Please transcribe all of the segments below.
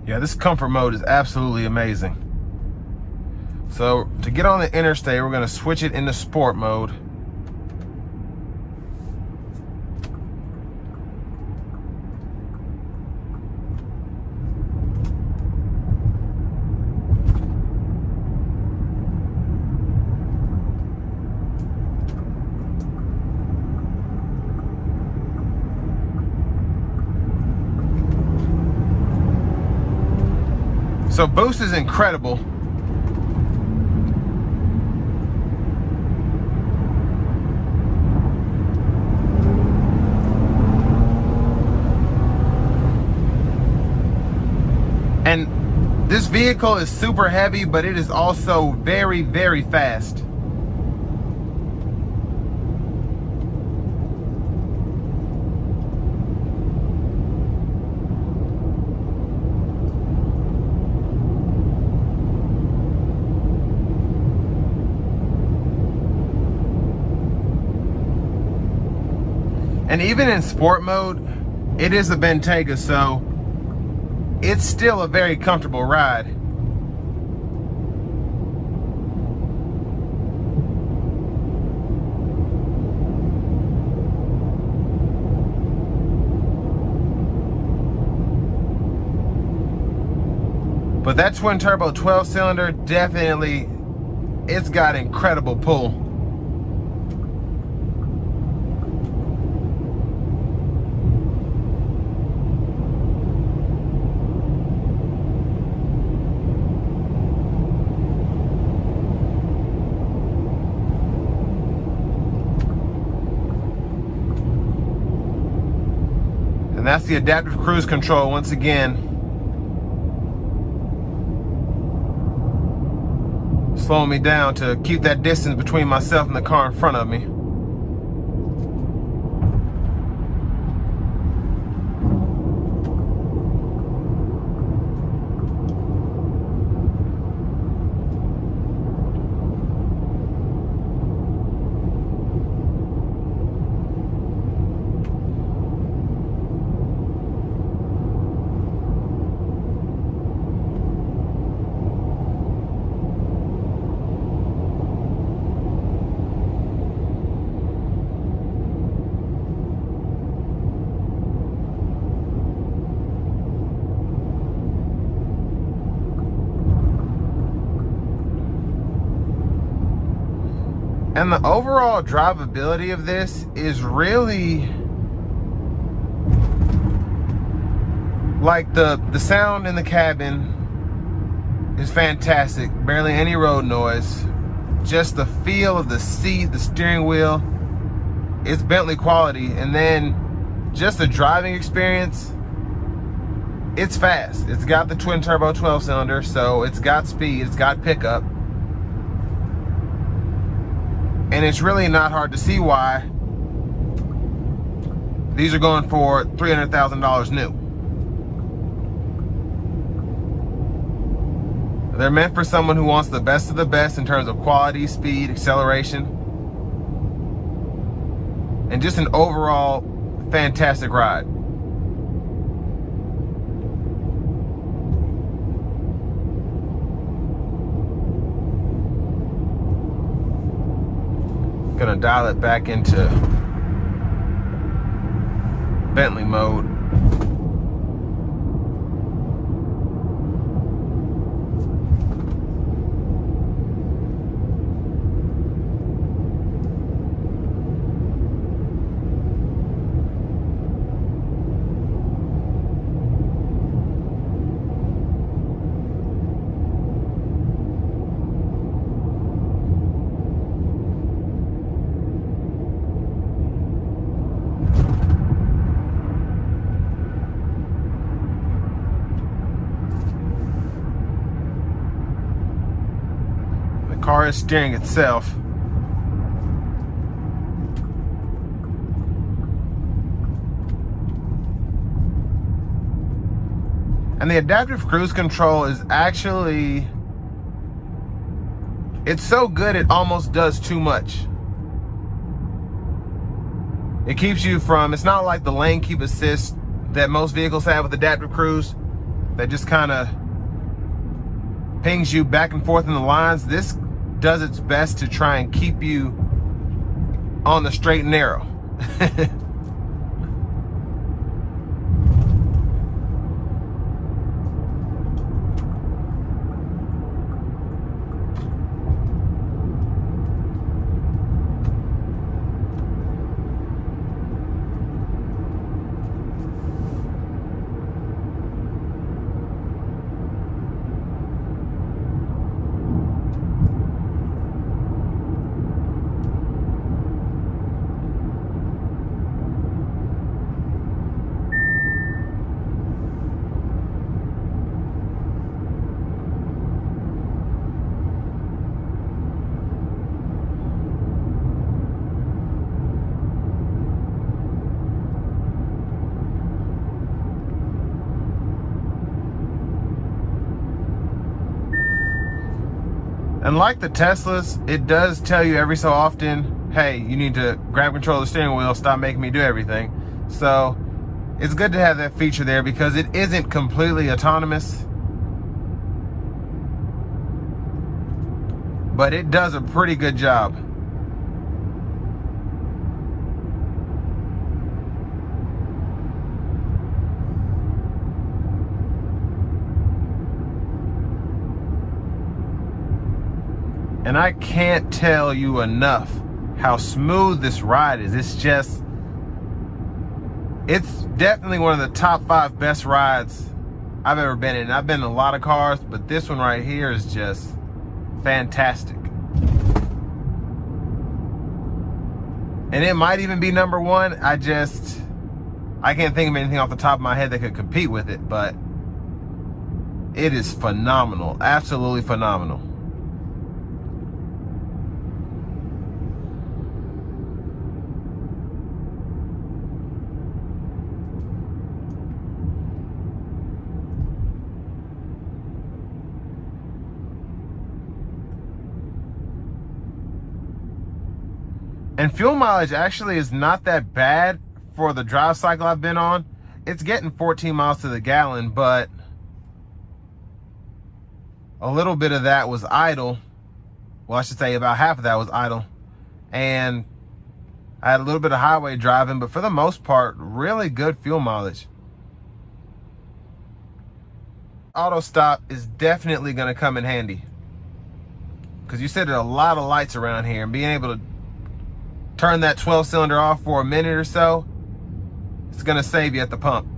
Yeah, this comfort mode is absolutely amazing. So to get on the interstate, we're gonna switch it into sport mode. So boost is incredible. And this vehicle is super heavy, but it is also very, very fast. And even in sport mode, it is a Bentayga, so it's still a very comfortable ride. But that twin turbo 12 cylinder, definitely, it's got incredible pull. And that's the adaptive cruise control once again. Slowing me down to keep that distance between myself and the car in front of me. And the overall drivability of this is really, like, the sound in the cabin is fantastic. Barely any road noise. Just the feel of the seat, the steering wheel, it's Bentley quality. And then just the driving experience, it's fast. It's got the twin turbo 12 cylinder, so it's got speed, it's got pickup. And it's really not hard to see why these are going for $300,000 new. They're meant for someone who wants the best of the best in terms of quality, speed, acceleration, and just an overall fantastic ride. Gonna dial it back into Bentley mode. Car is steering itself. And the adaptive cruise control is actually, it's so good it almost does too much. It keeps you from, it's not like the lane keep assist that most vehicles have with adaptive cruise. that just kind of pings you back and forth in the lines. This does its best to try and keep you on the straight and narrow. And like the Teslas, it does tell you every so often, hey, you need to grab control of the steering wheel, stop making me do everything. So it's good to have that feature there because it isn't completely autonomous, but it does a pretty good job. And I can't tell you enough how smooth this ride is. It's definitely one of the top 5 best rides I've ever been in. I've been in a lot of cars, but this one right here is just fantastic. And it might even be number 1. I can't think of anything off the top of my head that could compete with it, but it is phenomenal, absolutely phenomenal. And fuel mileage actually is not that bad for the drive cycle I've been on. It's getting 14 miles to the gallon, but a little bit of that was idle. Well, I should say about half of that was idle. And I had a little bit of highway driving, but for the most part, really good fuel mileage. Auto stop is definitely going to come in handy, because you said there are a lot of lights around here, and being able to turn that 12-cylinder off for a minute or so, it's gonna save you at the pump.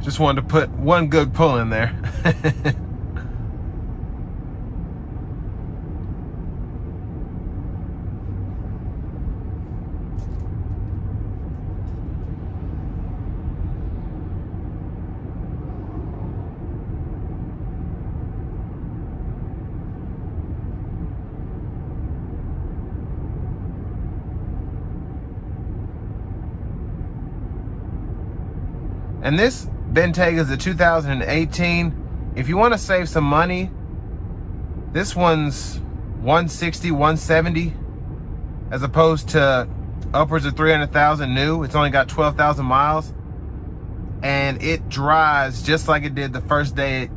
Just wanted to put one good pull in there. And this Bentayga is a 2018. If you want to save some money, this one's $160, $170, as opposed to upwards of $300,000 new. It's only got 12,000 miles, and it drives just like it did the first day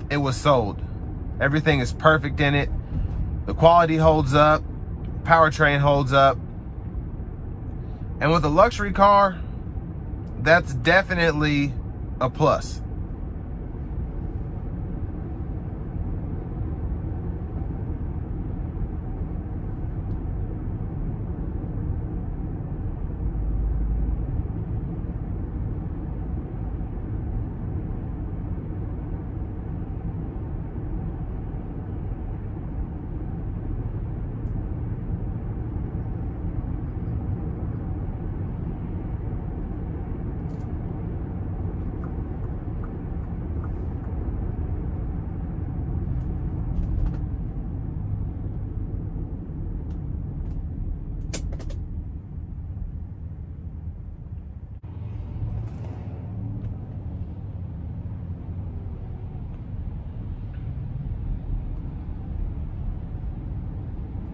it was sold. Everything is perfect in it. The quality holds up, powertrain holds up, and with a luxury car, that's definitely a plus.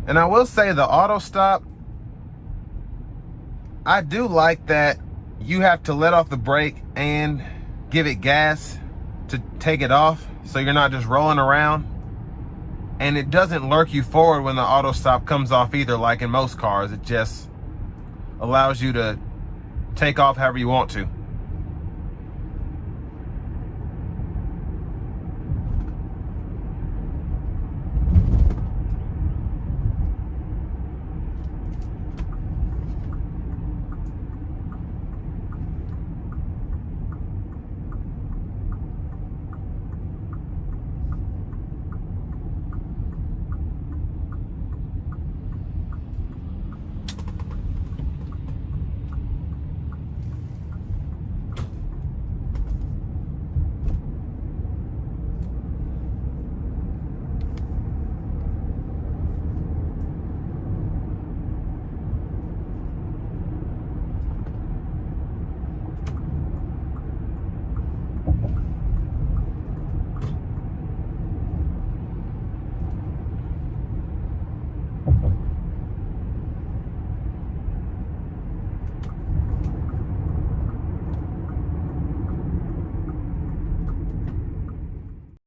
And I will say the auto stop, I do like that you have to let off the brake and give it gas to take it off, so you're not just rolling around. And it doesn't lurk you forward when the auto stop comes off either, like in most cars. It just allows you to take off however you want to.